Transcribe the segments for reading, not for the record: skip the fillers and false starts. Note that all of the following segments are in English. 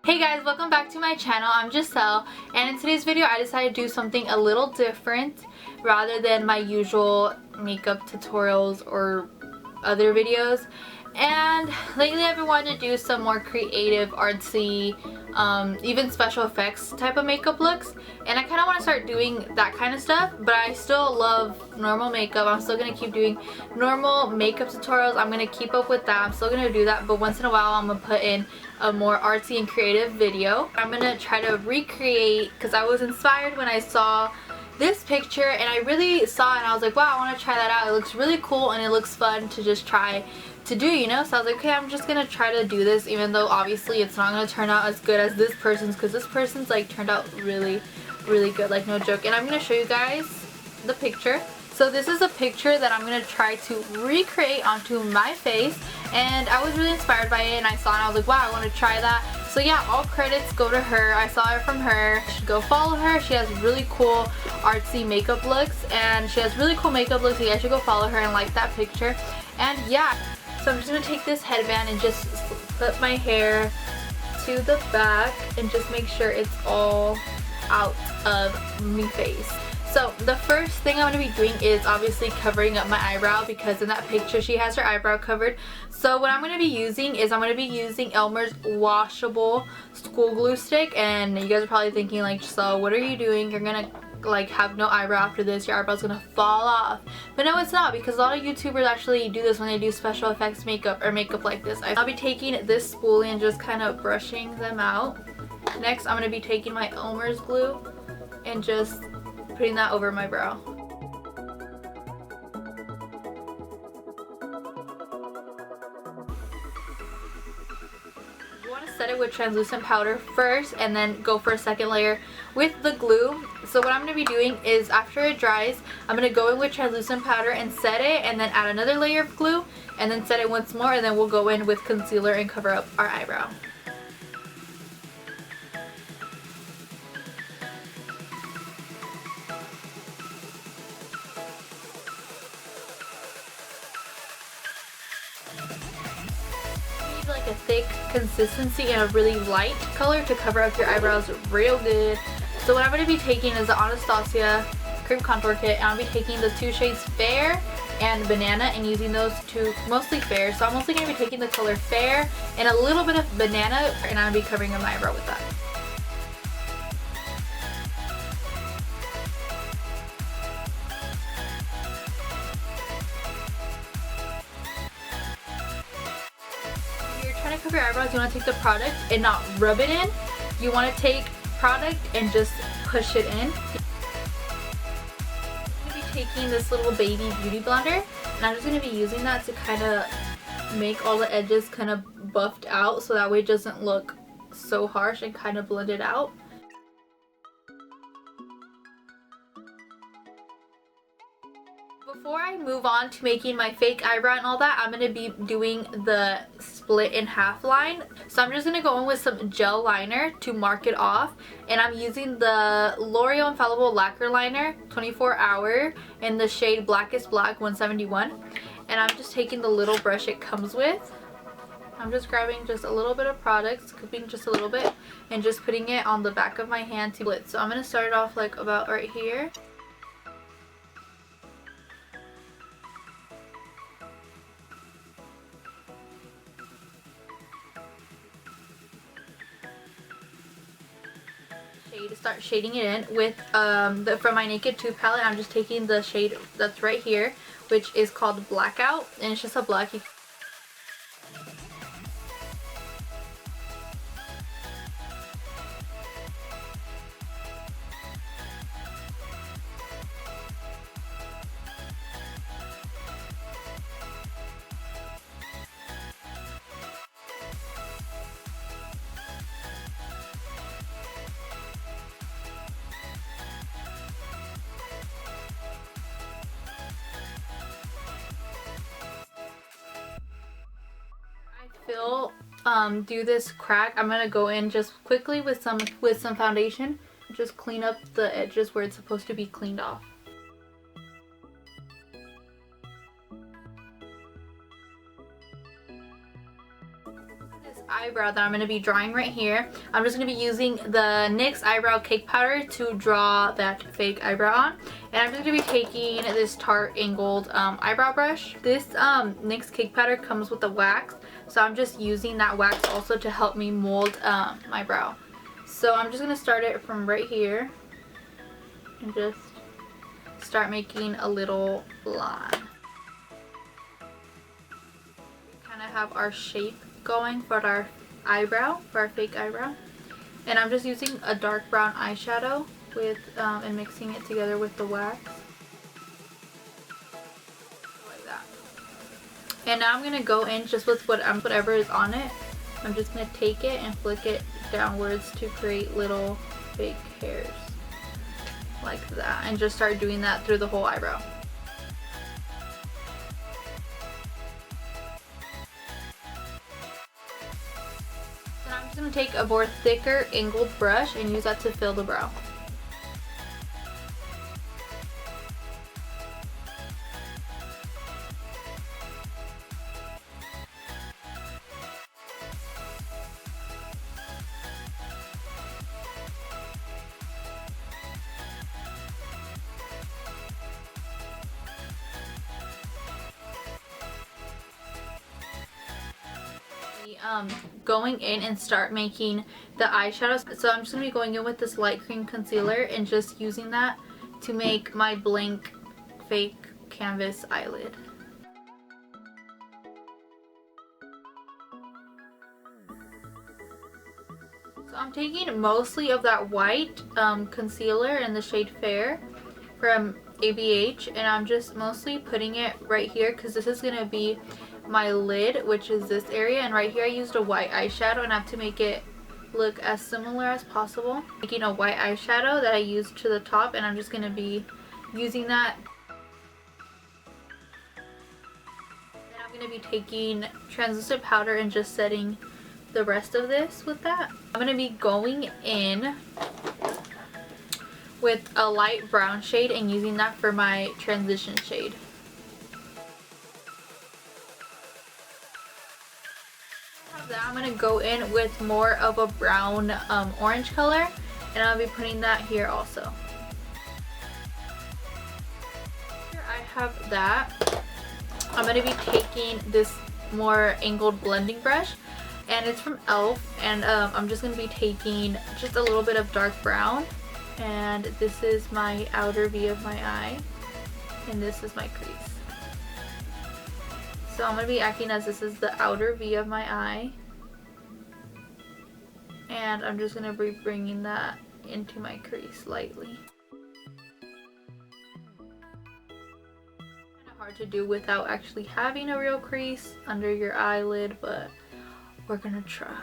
Hey guys, welcome back to my channel. I'm Gissele, and in today's video I decided to do something a little different rather than my usual makeup tutorials or other videos. And lately I've been wanting to do some more creative, artsy, even special effects type of makeup looks, and I kind of want to start doing that kind of stuff, but I still love normal makeup. I'm still going to keep doing normal makeup tutorials. I'm going to keep up with that. I'm still going to do that, but once in a while I'm going to put in a more artsy and creative video. I'm going to try to recreate, because I was inspired when I saw this picture and I really saw it and I was like, wow, I want to try that out. It looks really cool and it looks fun to just try to do, you know? So I was like, okay, I'm just gonna try to do this, even though obviously it's not gonna turn out as good as this person's, because this person's like turned out really good, like no joke. And I'm gonna show you guys the picture. So this is a picture that I'm gonna try to recreate onto my face, and I was really inspired by it and I saw it and I was like, wow, I want to try that. So yeah, all credits go to her. I saw it from her. You should go follow her. She has really cool artsy makeup looks, and she has really cool makeup looks, so you guys should go follow her and like that picture. And yeah, so I'm just going to take this headband and just put my hair to the back and just make sure it's all out of my face. So the first thing I'm going to be doing is obviously covering up my eyebrow, because in that picture she has her eyebrow covered. So what I'm going to be using is I'm going to be using Elmer's washable school glue stick, and you guys are probably thinking like, so what are you doing? You're going to like have no eyebrow after this, your eyebrow's gonna fall off. But no, it's not, because a lot of YouTubers actually do this when they do special effects makeup or makeup like this. I'll be taking this spoolie and just kind of brushing them out. Next, I'm gonna be taking my Elmer's glue and just putting that over my brow. Set it with translucent powder first and then go for a second layer with the glue. So what I'm going to be doing is, after it dries, I'm going to go in with translucent powder and set it, and then add another layer of glue and then set it once more, and then we'll go in with concealer and cover up our eyebrow. Like a thick consistency and a really light color to cover up your eyebrows real good. So what I'm going to be taking is the Anastasia Cream Contour Kit, and I'll be taking the two shades Fair and Banana and using those two, mostly Fair. So I'm mostly going to be taking the color Fair and a little bit of Banana, and I'll be covering up my eyebrow with that. To cover your eyebrows, you want to take the product and not rub it in. You want to take product and just push it in. I'm going to be taking this little baby beauty blender, and I'm just going to be using that to kind of make all the edges kind of buffed out, so that way it doesn't look so harsh, and kind of blend it out. Before I move on to making my fake eyebrow and all that, I'm going to be doing the split in half line. So I'm just going to go in with some gel liner to mark it off, and I'm using the L'Oreal Infallible Lacquer Liner 24 Hour in the shade Blackest Black 171, and I'm just taking the little brush it comes with. I'm just grabbing just a little bit of product, scooping just a little bit, and just putting it on the back of my hand to split. So I'm going to start it off like about right here. To start shading it in with from my Naked 2 palette. I'm just taking the shade that's right here, which is called Blackout, and it's just a black. Do this crack, I'm gonna go in just quickly with some foundation, just clean up the edges where it's supposed to be cleaned off. eyebrow that I'm going to be drawing right here, I'm just going to be using the NYX eyebrow cake powder to draw that fake eyebrow on. And I'm just going to be taking this Tarte angled eyebrow brush. This NYX cake powder comes with a wax, so I'm just using that wax also to help me mold my brow. So I'm just going to start it from right here and just start making a little line. Kind of have our shape going for our eyebrow, for our fake eyebrow. And I'm just using a dark brown eyeshadow with and mixing it together with the wax. Like that. And now I'm going to go in just with whatever is on it. I'm just going to take it and flick it downwards to create little fake hairs. Like that. And just start doing that through the whole eyebrow. I'm just going to take a more thicker angled brush and use that to fill the brow. Going in and start making the eyeshadows. So I'm just going to be going in with this light cream concealer and just using that to make my blank fake canvas eyelid. So I'm taking mostly of that white concealer in the shade Fair from ABH, and I'm just mostly putting it right here because this is going to be my lid, which is this area, and right here I used a white eyeshadow and I have to make it look as similar as possible. Making a white eyeshadow that I used to the top, and I'm just going to be using that. Then I'm going to be taking translucent powder and just setting the rest of this with that. I'm going to be going in with a light brown shade and using that for my transition shade. I'm going to go in with more of a brown orange color, and I'll be putting that here also. Here I have that. I'm going to be taking this more angled blending brush, and it's from e.l.f. and I'm just going to be taking just a little bit of dark brown, and this is my outer V of my eye, and this is my crease. So I'm going to be acting as this is the outer V of my eye. And I'm just going to be bringing that into my crease lightly. Kind of hard to do without actually having a real crease under your eyelid, but we're going to try.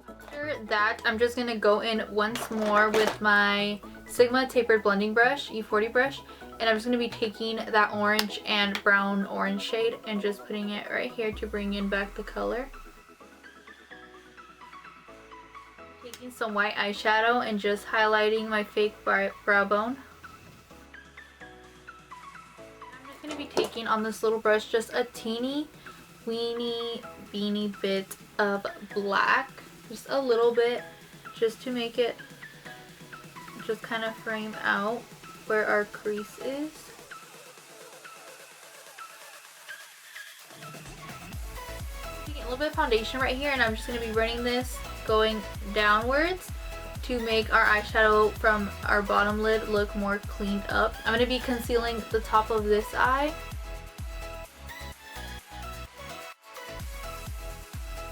After that, I'm just going to go in once more with my Sigma tapered blending brush, E40 brush, and I'm just going to be taking that orange and brown orange shade and just putting it right here to bring in back the color. Taking some white eyeshadow and just highlighting my fake brow bone. I'm just going to be taking on this little brush just a teeny weeny bit of black, just a little bit, just to make it just kind of frame out where our crease is. Taking a little bit of foundation right here, and I'm just going to be running this going downwards to make our eyeshadow from our bottom lid look more cleaned up. I'm going to be concealing the top of this eye.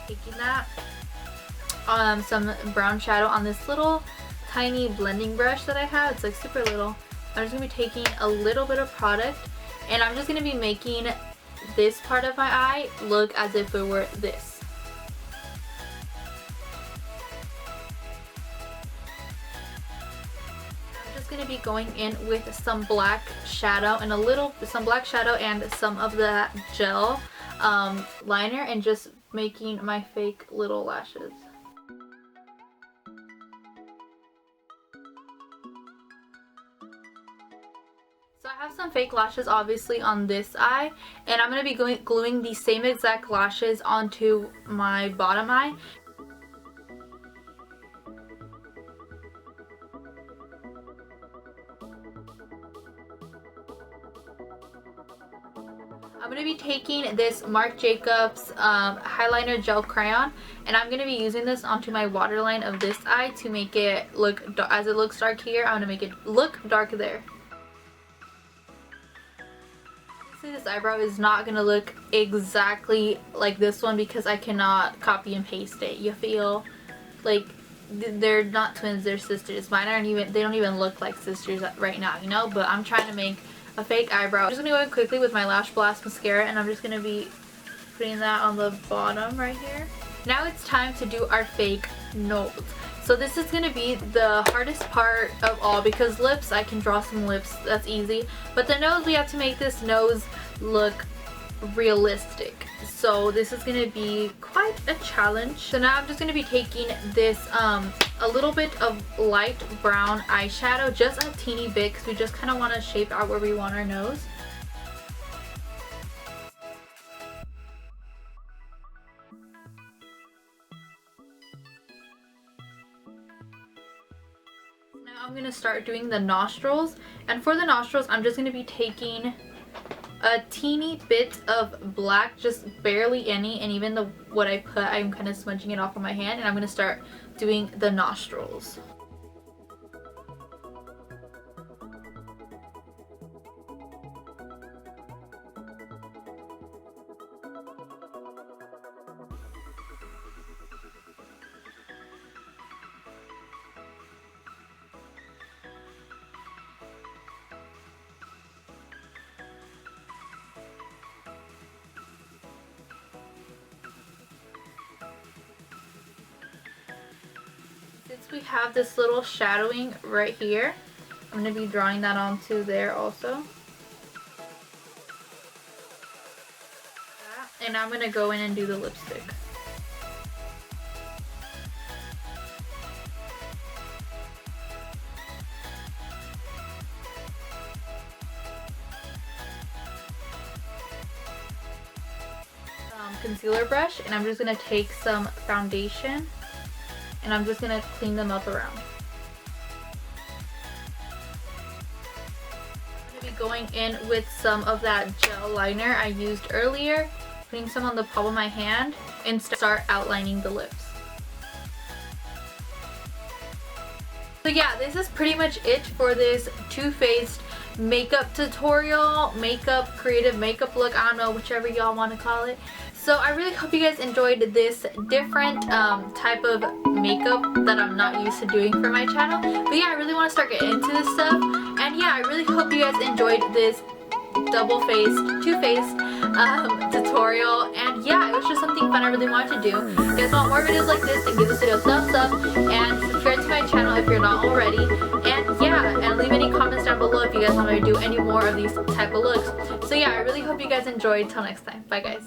Taking that, some brown shadow on this little tiny blending brush that I have. It's like super little. I'm just going to be taking a little bit of product, and I'm just going to be making this part of my eye look as if it were this. Going to be going in with some black shadow and some black shadow and some of the gel liner, and just making my fake little lashes. So I have some fake lashes obviously on this eye, and I'm going to be gluing the same exact lashes onto my bottom eye. I'm going to be taking this Marc Jacobs Highliner Gel Crayon, and I'm going to be using this onto my waterline of this eye to make it look, as it looks dark here, I'm going to make it look dark there. Obviously this eyebrow is not going to look exactly like this one because I cannot copy and paste it. You feel like they're not twins, they're sisters. Mine aren't even, they don't even look like sisters right now, you know, but I'm trying to make a fake eyebrow. I'm just going to go in quickly with my Lash Blast mascara, and I'm just going to be putting that on the bottom right here. Now it's time to do our fake nose. So this is going to be the hardest part of all, because lips, I can draw some lips, that's easy. But the nose, we have to make this nose look realistic. So this is going to be quite a challenge. So now I'm just going to be taking this a little bit of light brown eyeshadow, just a teeny bit, because we just kind of want to shape out where we want our nose. Now I'm going to start doing the nostrils, and for the nostrils I'm just going to be taking a teeny bit of black, just barely any, and even the what I put, I'm kind of smudging it off on my hand, and I'm going to start doing the nostrils. Since we have this little shadowing right here, I'm going to be drawing that onto there also. And I'm going to go in and do the lipstick. Concealer brush, and I'm just going to take some foundation, and I'm just going to clean them up around. I'm going to be going in with some of that gel liner I used earlier, putting some on the palm of my hand, and start outlining the lips. So yeah, this is pretty much it for this Too Faced makeup tutorial, creative makeup look, I don't know, whichever y'all want to call it. So I really hope you guys enjoyed this different type of makeup that I'm not used to doing for my channel. But yeah, I really want to start getting into this stuff. And yeah, I really hope you guys enjoyed this two-faced tutorial. And yeah, it was just something fun I really wanted to do. If you guys want more videos like this, then give this video a thumbs up and subscribe to my channel if you're not already. And yeah, and leave any comments down below if you guys want me to do any more of these type of looks. So yeah, I really hope you guys enjoyed. Till next time. Bye guys.